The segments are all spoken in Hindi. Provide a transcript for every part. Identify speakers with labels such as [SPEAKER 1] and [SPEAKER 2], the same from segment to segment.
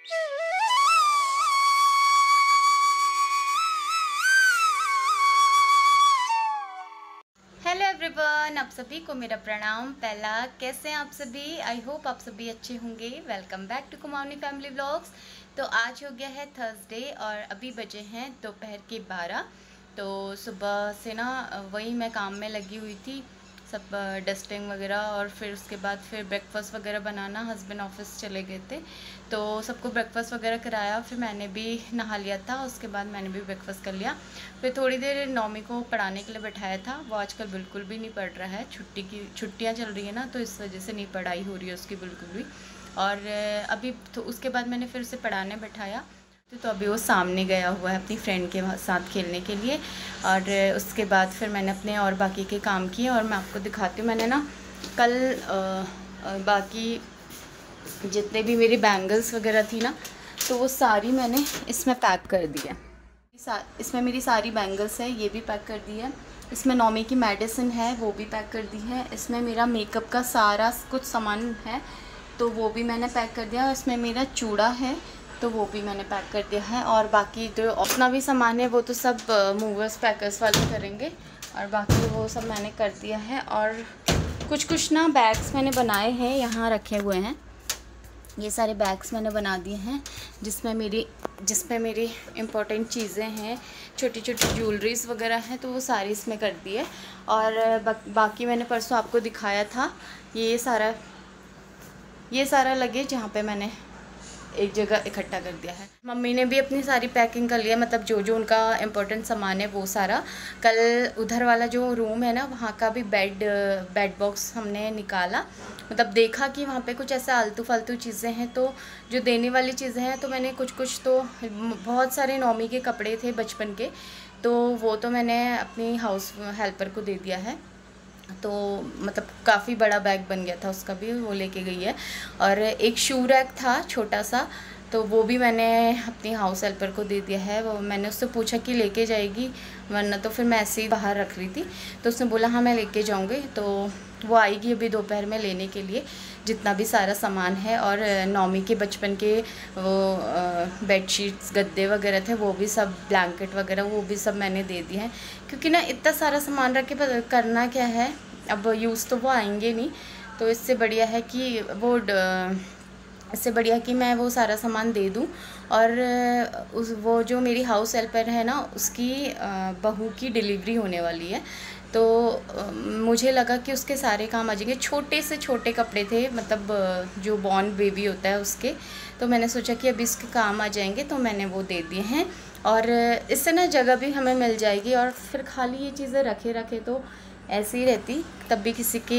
[SPEAKER 1] हेलो एवरीवन, आप सभी को मेरा प्रणाम। पहला, कैसे हैं आप सभी? आई होप आप सभी अच्छे होंगे। Welcome back to Kumaoni family vlogs. तो आज हो गया है थर्सडे और अभी बजे हैं दोपहर के 12। तो सुबह से ना वही मैं काम में लगी हुई थी, सब डस्टिंग वगैरह, और फिर उसके बाद फिर ब्रेकफास्ट वगैरह बनाना। हस्बैंड ऑफिस चले गए थे तो सबको ब्रेकफास्ट वगैरह कराया, फिर मैंने भी नहा लिया था। उसके बाद मैंने भी ब्रेकफास्ट कर लिया। फिर थोड़ी देर नौमी को पढ़ाने के लिए बैठाया था। वो आजकल बिल्कुल भी नहीं पढ़ रहा है, छुट्टियाँ चल रही है ना, तो इस वजह से नहीं पढ़ाई हो रही है उसकी बिल्कुल भी। और अभी तो उसके बाद मैंने फिर उसे पढ़ाने बैठाया। तो अभी वो सामने गया हुआ है अपनी फ्रेंड के साथ खेलने के लिए। और उसके बाद फिर मैंने अपने और बाकी के काम किए और मैं आपको दिखाती हूँ। मैंने ना कल बाकी जितने भी मेरी बैंगल्स वगैरह थी ना, तो वो सारी मैंने इसमें पैक कर दी है। इसमें मेरी सारी बैंगल्स है, ये भी पैक कर दी है। इसमें नौमी की मेडिसिन है, वो भी पैक कर दी है। इसमें मेरा मेकअप का सारा कुछ सामान है, तो वो भी मैंने पैक कर दिया। इसमें मेरा चूड़ा है, तो वो भी मैंने पैक कर दिया है। और बाकी जो अपना भी सामान है वो तो सब मूवर्स पैकर्स वाले करेंगे, और बाकी वो सब मैंने कर दिया है। और कुछ ना बैग्स मैंने बनाए हैं, यहाँ रखे हुए हैं। ये सारे बैग्स मैंने बना दिए हैं जिसमें मेरी इम्पोर्टेंट चीज़ें हैं, छोटी छोटी ज्वेलरीज वगैरह हैं, तो वो सारी इसमें कर दी है। और बाकी मैंने परसों आपको दिखाया था, ये सारा लगेज जहाँ पे मैंने एक जगह इकट्ठा कर दिया है। मम्मी ने भी अपनी सारी पैकिंग कर लिया, मतलब जो उनका इम्पोर्टेंट सामान है वो सारा। कल उधर वाला जो रूम है ना, वहाँ का भी बेड बॉक्स हमने निकाला, मतलब देखा कि वहाँ पे कुछ ऐसा आलतू फालतू चीज़ें हैं, तो जो देने वाली चीज़ें हैं, तो मैंने कुछ तो बहुत सारे नौमी के कपड़े थे बचपन के, तो वो तो मैंने अपनी हाउस हेल्पर को दे दिया है। तो मतलब काफ़ी बड़ा बैग बन गया था उसका भी, वो लेके गई है। और एक शू रैक था छोटा सा, तो वो भी मैंने अपनी हाउस हेल्पर को दे दिया है। वो मैंने उससे पूछा कि लेके जाएगी, वरना तो फिर मैं ऐसे ही बाहर रख रही थी। तो उसने बोला हाँ मैं लेके जाऊँगी। तो वो आएगी अभी दोपहर में लेने के लिए जितना भी सारा सामान है। और नौमी के बचपन के वो बेडशीट्स गद्दे वगैरह थे, वो भी सब, ब्लैंकेट वगैरह वो भी सब मैंने दे दिए हैं। क्योंकि ना इतना सारा सामान रख के करना क्या है, अब यूज़ तो वो आएंगे नहीं, तो इससे बढ़िया है कि मैं वो सारा सामान दे दूँ। और वो जो मेरी हाउस हेल्पर है ना, उसकी बहू की डिलीवरी होने वाली है, तो मुझे लगा कि उसके सारे काम आ जाएंगे। छोटे से छोटे कपड़े थे, मतलब जो बॉर्न बेबी होता है उसके, तो मैंने सोचा कि अभी इसके काम आ जाएंगे, तो मैंने वो दे दिए हैं। और इससे ना जगह भी हमें मिल जाएगी, और फिर खाली ये चीज़ें रखे तो ऐसे ही रहती, तब भी किसी के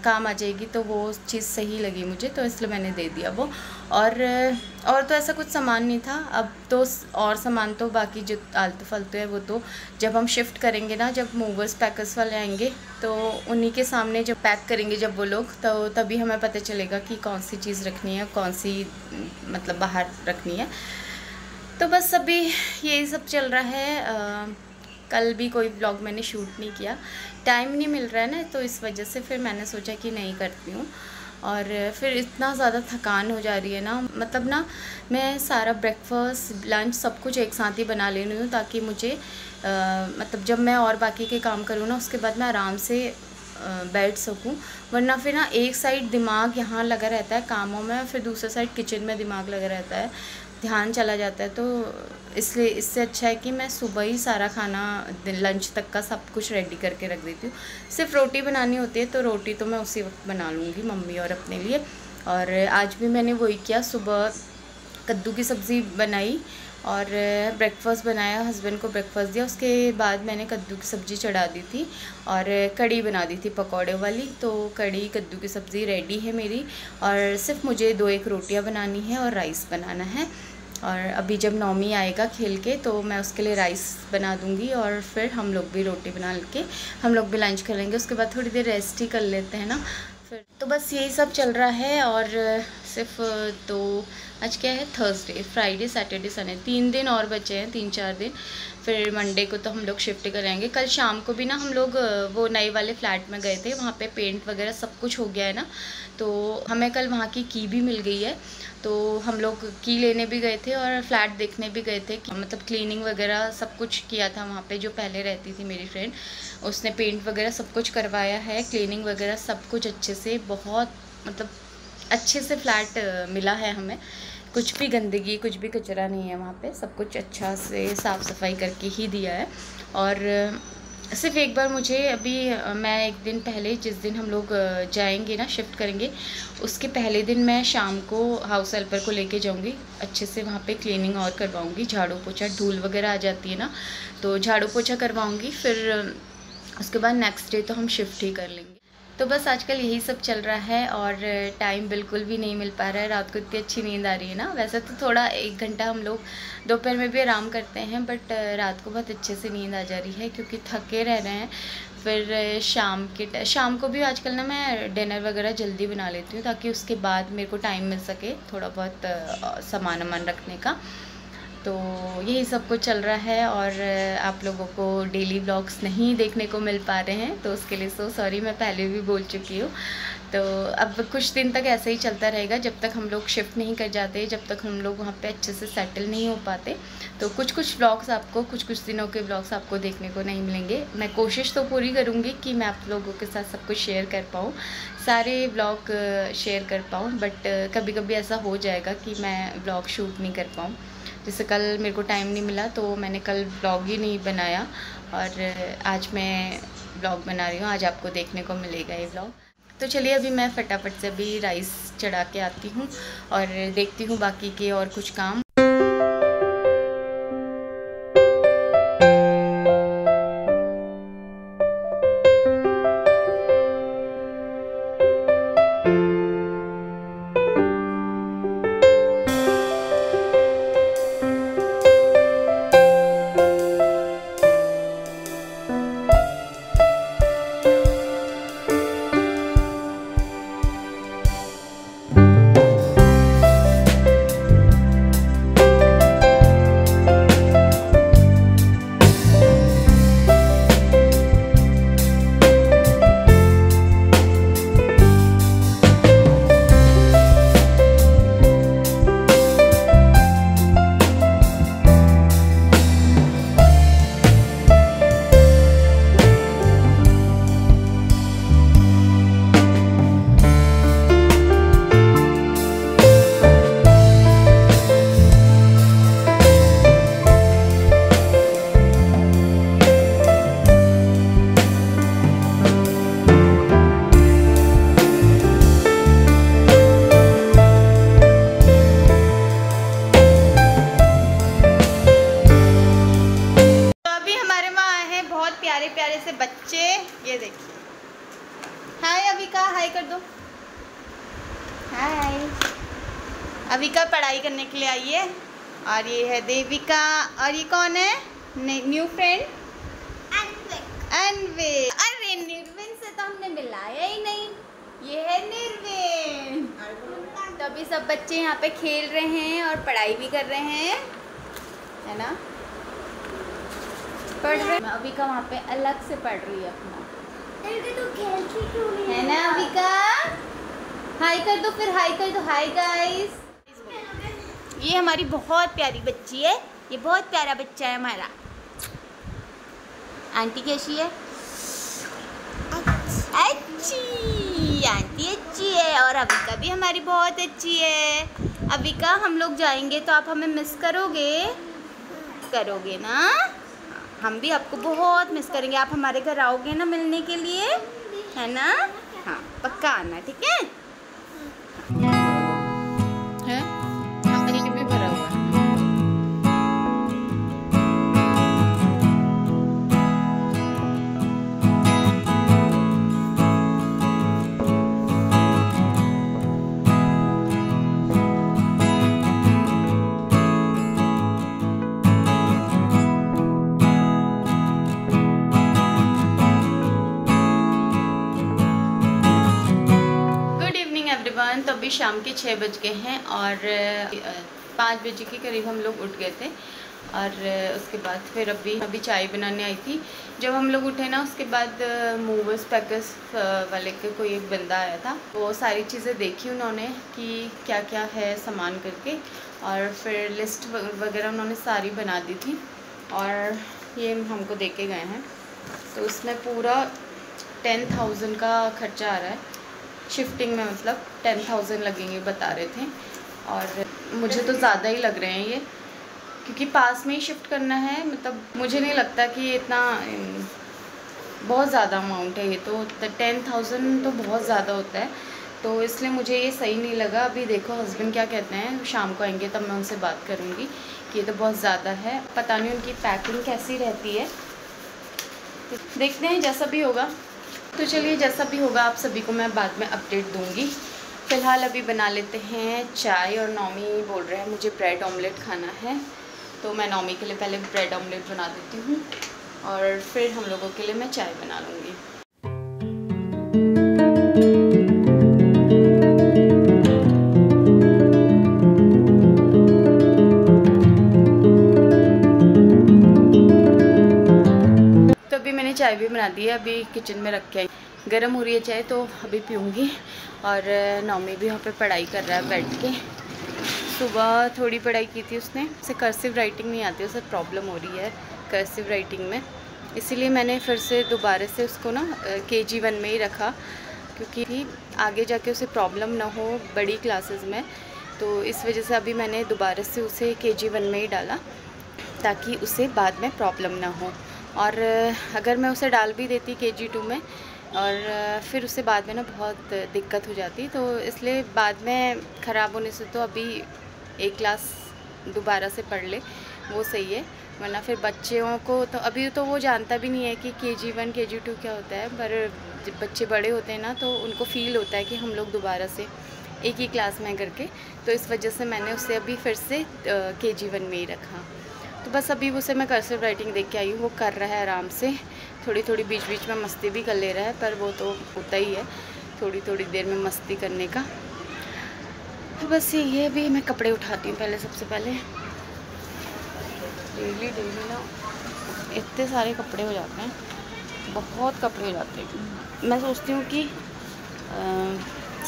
[SPEAKER 1] काम आ जाएगी, तो वो चीज़ सही लगी मुझे, तो इसलिए मैंने दे दिया वो। और तो ऐसा कुछ सामान नहीं था। अब तो और सामान तो बाकी जो आलतू फालतू है वो तो जब हम शिफ्ट करेंगे ना, जब मूवर्स पैकर्स वाले आएंगे, तो उन्हीं के सामने जब पैक करेंगे जब वो लोग, तो तभी हमें पता चलेगा कि कौन सी चीज़ रखनी है, कौन सी मतलब बाहर रखनी है। तो बस अभी यही सब चल रहा है। कल भी कोई व्लॉग मैंने शूट नहीं किया, टाइम नहीं मिल रहा है ना, तो इस वजह से फिर मैंने सोचा कि नहीं करती हूँ। और फिर इतना ज़्यादा थकान हो जा रही है ना, मतलब ना मैं सारा ब्रेकफास्ट लंच सब कुछ एक साथ ही बना ले रही हूँ, ताकि मुझे मतलब जब मैं और बाकी के काम करूँ ना, उसके बाद मैं आराम से बैठ सकूँ। वरना फिर ना एक साइड दिमाग यहाँ लगा रहता है कामों में, फिर दूसरा साइड किचन में दिमाग लगा रहता है, ध्यान चला जाता है। तो इसलिए इससे अच्छा है कि मैं सुबह ही सारा खाना लंच तक का सब कुछ रेडी करके रख देती हूँ। सिर्फ रोटी बनानी होती है, तो रोटी तो मैं उसी वक्त बना लूँगी मम्मी और अपने लिए। और आज भी मैंने वही किया, सुबह कद्दू की सब्ज़ी बनाई और ब्रेकफास्ट बनाया, हस्बैंड को ब्रेकफास्ट दिया। उसके बाद मैंने कद्दू की सब्ज़ी चढ़ा दी थी और कड़ी बना दी थी पकौड़े वाली। तो कड़ी कद्दू की सब्ज़ी रेडी है मेरी, और सिर्फ मुझे 2-1 रोटियां बनानी है और राइस बनाना है। और अभी जब नौमी आएगा खेल के, तो मैं उसके लिए राइस बना दूंगी, और फिर हम लोग भी रोटी बना के हम लोग भी लंच करेंगे। उसके बाद थोड़ी देर रेस्ट ही कर लेते हैं ना फिर। तो बस यही सब चल रहा है। और सिर्फ तो आज क्या है, थर्सडे, फ्राइडे, सैटरडे, संडे, 3 दिन और बचे हैं, 3-4 दिन। फिर मंडे को तो हम लोग शिफ्ट करेंगे। कल शाम को भी ना हम लोग वो नए वाले फ्लैट में गए थे, वहाँ पे पेंट वगैरह सब कुछ हो गया है ना, तो हमें कल वहाँ की भी मिल गई है। तो हम लोग की लेने भी गए थे और फ्लैट देखने भी गए थे, मतलब क्लीनिंग वगैरह सब कुछ किया था वहाँ पे। जो पहले रहती थी मेरी फ्रेंड, उसने पेंट वगैरह सब कुछ करवाया है, क्लीनिंग वगैरह सब कुछ अच्छे से, बहुत मतलब अच्छे से फ्लैट मिला है हमें। कुछ भी गंदगी, कुछ भी कचरा नहीं है वहाँ पे, सब कुछ अच्छा से साफ़ सफाई करके ही दिया है। और सिर्फ एक बार मुझे अभी, मैं एक दिन पहले, जिस दिन हम लोग जाएंगे ना, शिफ्ट करेंगे, उसके पहले दिन मैं शाम को हाउस हेल्पर को लेके जाऊंगी, अच्छे से वहाँ पे क्लीनिंग और करवाऊंगी, झाड़ू पोछा, धूल वगैरह आ जाती है ना, तो झाड़ू पोछा करवाऊंगी। फिर उसके बाद नेक्स्ट डे तो हम शिफ्ट ही कर लेंगे। तो बस आजकल यही सब चल रहा है और टाइम बिल्कुल भी नहीं मिल पा रहा है। रात को इतनी अच्छी नींद आ रही है ना, वैसे तो थोड़ा 1 घंटा हम लोग दोपहर में भी आराम करते हैं, बट रात को बहुत अच्छे से नींद आ जा रही है क्योंकि थके रह रहे हैं। फिर शाम को भी आजकल ना मैं डिनर वगैरह जल्दी बना लेती हूँ, ताकि उसके बाद मेरे को टाइम मिल सके थोड़ा बहुत सामान रखने का। तो यही सब कुछ चल रहा है और आप लोगों को डेली व्लॉग्स नहीं देखने को मिल पा रहे हैं, तो उसके लिए सो सॉरी, मैं पहले भी बोल चुकी हूँ। तो अब कुछ दिन तक ऐसे ही चलता रहेगा, जब तक हम लोग शिफ्ट नहीं कर जाते, जब तक हम लोग वहाँ पे अच्छे से सेटल नहीं हो पाते। तो कुछ व्लॉग्स आपको, कुछ दिनों के व्लॉग्स आपको देखने को नहीं मिलेंगे। मैं कोशिश तो पूरी करूँगी कि मैं आप लोगों के साथ सब कुछ शेयर कर पाऊँ, सारे व्लॉग शेयर कर पाऊँ, बट कभी कभी ऐसा हो जाएगा कि मैं व्लॉग शूट नहीं कर पाऊँ। जैसे कल मेरे को टाइम नहीं मिला तो मैंने कल व्लॉग ही नहीं बनाया, और आज मैं व्लॉग बना रही हूँ, आज आपको देखने को मिलेगा ये व्लॉग। तो चलिए अभी मैं फटाफट से अभी राइस चढ़ा के आती हूँ और देखती हूँ बाकी के और कुछ काम। प्यारे से बच्चे, ये देखिए। हाय अविका, हाय कर दो, हाय। अविका पढ़ाई करने के लिए आई है, और ये है देविका, और ये कौन है? New friend Anvik. अरे निर्विन से तो हमने मिलाया ही नहीं, ये है निर्विन। तो अभी सब बच्चे यहाँ पे खेल रहे हैं और पढ़ाई भी कर रहे हैं, है ना, पढ़ रहे। अविका वहाँ पे अलग से पढ़ रही है अपना, है ना अविका? हाय कर दो, फिर हाय कर दो, हाय गाइस। ये हमारी बहुत प्यारी बच्ची है, ये बहुत प्यारा बच्चा है हमारा। आंटी कैसी है? अच्छी, आंटी अच्छी है, और अविका भी हमारी बहुत अच्छी है। अविका, हम लोग जाएंगे तो आप हमें मिस करोगे? करोगे ना? हम भी आपको बहुत मिस करेंगे। आप हमारे घर आओगे ना मिलने के लिए, है ना? हाँ पक्का आना, ठीक है? है? ये भी भरा हुआ है। तो अभी शाम के 6 बज गए हैं और 5 बजे के करीब हम लोग उठ गए थे। और उसके बाद फिर अभी चाय बनाने आई थी। जब हम लोग उठे ना, उसके बाद मूवर्स पैकर्स वाले के कोई एक बंदा आया था। वो सारी चीज़ें देखी उन्होंने कि क्या क्या है सामान करके, और फिर लिस्ट वगैरह उन्होंने सारी बना दी थी और ये हमको दे के गए हैं। तो उसमें पूरा 10,000 का खर्चा आ रहा है शिफ्टिंग में, मतलब 10,000 लगेंगे बता रहे थे। और मुझे तो ज़्यादा ही लग रहे हैं ये, क्योंकि पास में ही शिफ्ट करना है। मतलब मुझे नहीं लगता कि इतना बहुत ज़्यादा अमाउंट है ये, तो 10,000 तो बहुत ज़्यादा होता है, तो इसलिए मुझे ये सही नहीं लगा। अभी देखो हस्बैंड क्या कहते हैं, शाम को आएंगे तब मैं उनसे बात करूँगी कि ये तो बहुत ज़्यादा है। पता नहीं उनकी पैकिंग कैसी रहती है, देखते हैं जैसा भी होगा। तो चलिए जैसा भी होगा आप सभी को मैं बाद में अपडेट दूँगी। फ़िलहाल अभी बना लेते हैं चाय, और नौमी बोल रहे हैं मुझे ब्रेड ऑमलेट खाना है, तो मैं नौमी के लिए पहले ब्रेड ऑमलेट बना देती हूँ और फिर हम लोगों के लिए मैं चाय बना लूँगी। तो अभी मैंने चाय भी बना दी है, अभी किचन में रख के आई। गर्म हो रही है चाय तो अभी पीऊँगी। और नौमी भी यहाँ पे पढ़ाई कर रहा है बैठ के। सुबह थोड़ी पढ़ाई की थी उसने, उसे कर्सिव राइटिंग नहीं आती, उसे प्रॉब्लम हो रही है कर्सिव राइटिंग में, इसीलिए मैंने फिर से दोबारा से उसको ना KG 1 में ही रखा, क्योंकि आगे जाके उसे प्रॉब्लम ना हो बड़ी क्लासेस में। तो इस वजह से अभी मैंने दोबारा से उसे KG 1 में ही डाला, ताकि उसे बाद में प्रॉब्लम ना हो। और अगर मैं उसे डाल भी देती KG 2 में और फिर उससे बाद में ना बहुत दिक्कत हो जाती, तो इसलिए बाद में ख़राब होने से तो अभी एक क्लास दोबारा से पढ़ ले वो सही है। वरना फिर बच्चों को तो अभी तो वो जानता भी नहीं है कि KG 1 KG 2 क्या होता है, पर जब बच्चे बड़े होते हैं ना तो उनको फ़ील होता है कि हम लोग दोबारा से एक ही क्लास में करके, तो इस वजह से मैंने उसे अभी फिर से KG 1 में ही रखा। तो बस अभी उसे मैं कर्सिव राइटिंग देख के आई हूँ, वो कर रहा है आराम से, थोड़ी थोड़ी बीच बीच में मस्ती भी कर ले रहा है, पर वो तो होता ही है थोड़ी थोड़ी देर में मस्ती करने का। तो बस ये भी मैं कपड़े उठाती हूँ पहले, सबसे पहले। डेली ना इतने सारे कपड़े हो जाते हैं, बहुत कपड़े हो जाते हैं। मैं सोचती हूँ कि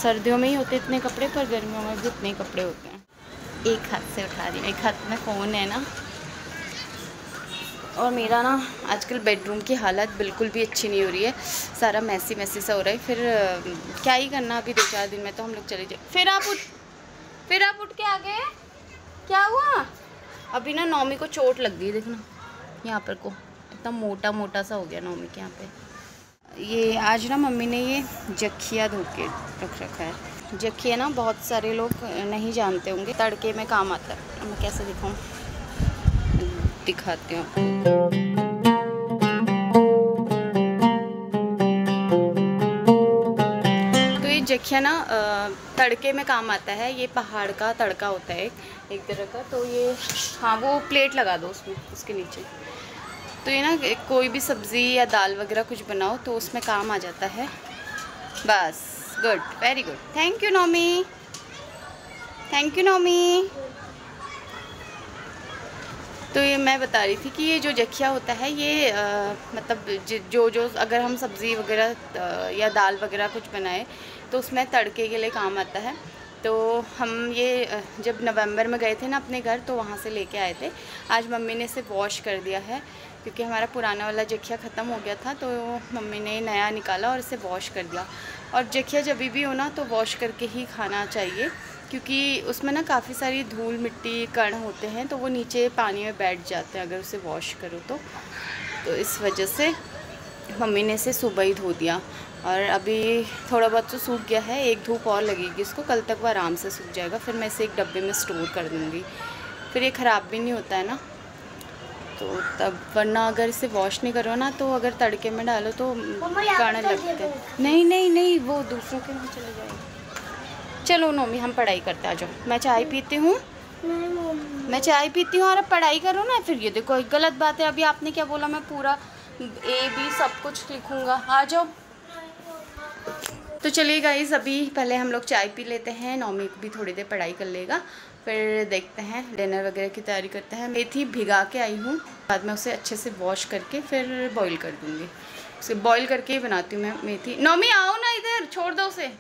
[SPEAKER 1] सर्दियों में ही होते इतने कपड़े, पर गर्मियों में भी इतने कपड़े होते हैं। एक हाथ से उठा रही हूँ, एक हाथ में फ़ोन है ना। और मेरा ना आजकल बेडरूम की हालत बिल्कुल भी अच्छी नहीं हो रही है, सारा मैसी सा हो रहा है। फिर क्या ही करना, अभी 2-4 दिन में तो हम लोग चले जाए। फिर आप उठ के आ गए, क्या हुआ? अभी ना नौमी को चोट लग गई, देखना यहाँ पर को इतना मोटा सा हो गया नौमी के यहाँ पे। ये आज ना मम्मी ने ये जखिया धो के रख रखा है। जखिया ना बहुत सारे लोग नहीं जानते होंगे, तड़के में काम आता है। मैं कैसे दिखाऊँ, दिखाती हूँ। तो ये जखिया ना तड़के में काम आता है। ये पहाड़ का तड़का होता है एक तरह का। तो ये हाँ, वो प्लेट लगा दो उसमें, उसके नीचे। तो ये ना कोई भी सब्ज़ी या दाल वगैरह कुछ बनाओ तो उसमें काम आ जाता है। बस, good, very good, thank you Naumi, thank you Naumi. तो ये मैं बता रही थी कि ये जो जखिया होता है ये मतलब जो अगर हम सब्ज़ी वगैरह या दाल वगैरह कुछ बनाए तो उसमें तड़के के लिए काम आता है। तो हम ये जब नवंबर में गए थे ना अपने घर, तो वहाँ से लेके आए थे। आज मम्मी ने इसे वॉश कर दिया है, क्योंकि हमारा पुराना वाला जखिया ख़त्म हो गया था, तो मम्मी ने नया निकाला और इसे वॉश कर दिया। और जखिया जब भी हो ना तो वॉश करके ही खाना चाहिए, क्योंकि उसमें ना काफ़ी सारी धूल मिट्टी कण होते हैं, तो वो नीचे पानी में बैठ जाते हैं अगर उसे वॉश करो तो इस वजह से मम्मी ने इसे सुबह ही धो दिया। और अभी थोड़ा बहुत तो सूख गया है, एक धूप और लगेगी इसको, कल तक वो आराम से सूख जाएगा। फिर मैं इसे एक डब्बे में स्टोर कर दूँगी, फिर ये ख़राब भी नहीं होता है ना। तो तब वरना अगर इसे वॉश नहीं करो ना तो अगर तड़के में डालो तो कण लगते हैं। नहीं, वो दूसरों के में चले जाएगा। चलो नोमी, हम पढ़ाई करते, आ जाओ। मैं चाय पीती हूँ, मैं चाय पीती हूँ और अब पढ़ाई करो ना। फिर ये देखो एक गलत बात है, अभी आपने क्या बोला, मैं पूरा AB सब कुछ लिखूँगा। आ जाओ। तो चलिए गाइज़, अभी पहले हम लोग चाय पी लेते हैं, नौमी भी थोड़ी देर पढ़ाई कर लेगा फिर देखते हैं, डिनर वगैरह की तैयारी करते हैं। मेथी भिगा के आई हूँ, बाद में उसे अच्छे से वॉश करके फिर बॉईल कर दूँगी। उसे बॉईल करके ही बनाती हूँ मैं मेथी। नौमी आओ ना इधर, छोड़ दो उसे।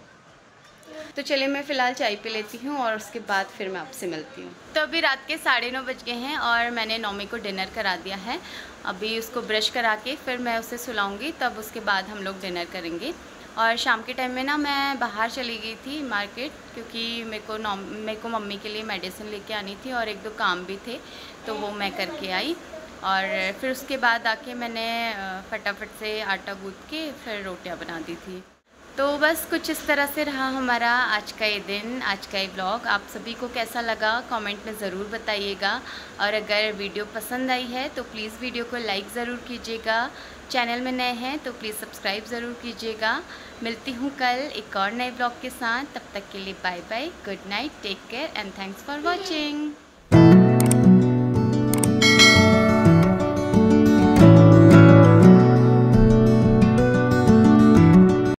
[SPEAKER 1] तो चलिए मैं फ़िलहाल चाय पी लेती हूँ और उसके बाद फिर मैं आपसे मिलती हूँ। तो अभी रात के 9:30 बज गए हैं और मैंने नौमी को डिनर करा दिया है। अभी उसको ब्रश करा के फिर मैं उसे सुलाऊँगी, तब उसके बाद हम लोग डिनर करेंगे। और शाम के टाइम में ना मैं बाहर चली गई थी मार्केट, क्योंकि मेरे को मम्मी के लिए मेडिसिन लेके आनी थी और 1-2 काम भी थे, तो वो मैं करके आई। और फिर उसके बाद आके मैंने फटाफट से आटा गूँथ के फिर रोटियाँ बना दी थी। तो बस कुछ इस तरह से रहा हमारा आज का ये दिन, आज का ये व्लॉग। आप सभी को कैसा लगा कमेंट में ज़रूर बताइएगा, और अगर वीडियो पसंद आई है तो प्लीज़ वीडियो को लाइक ज़रूर कीजिएगा। चैनल में नए हैं तो प्लीज़ सब्सक्राइब ज़रूर कीजिएगा। मिलती हूँ कल एक और नए व्लॉग के साथ, तब तक के लिए bye bye, good night, take care and thanks for watching.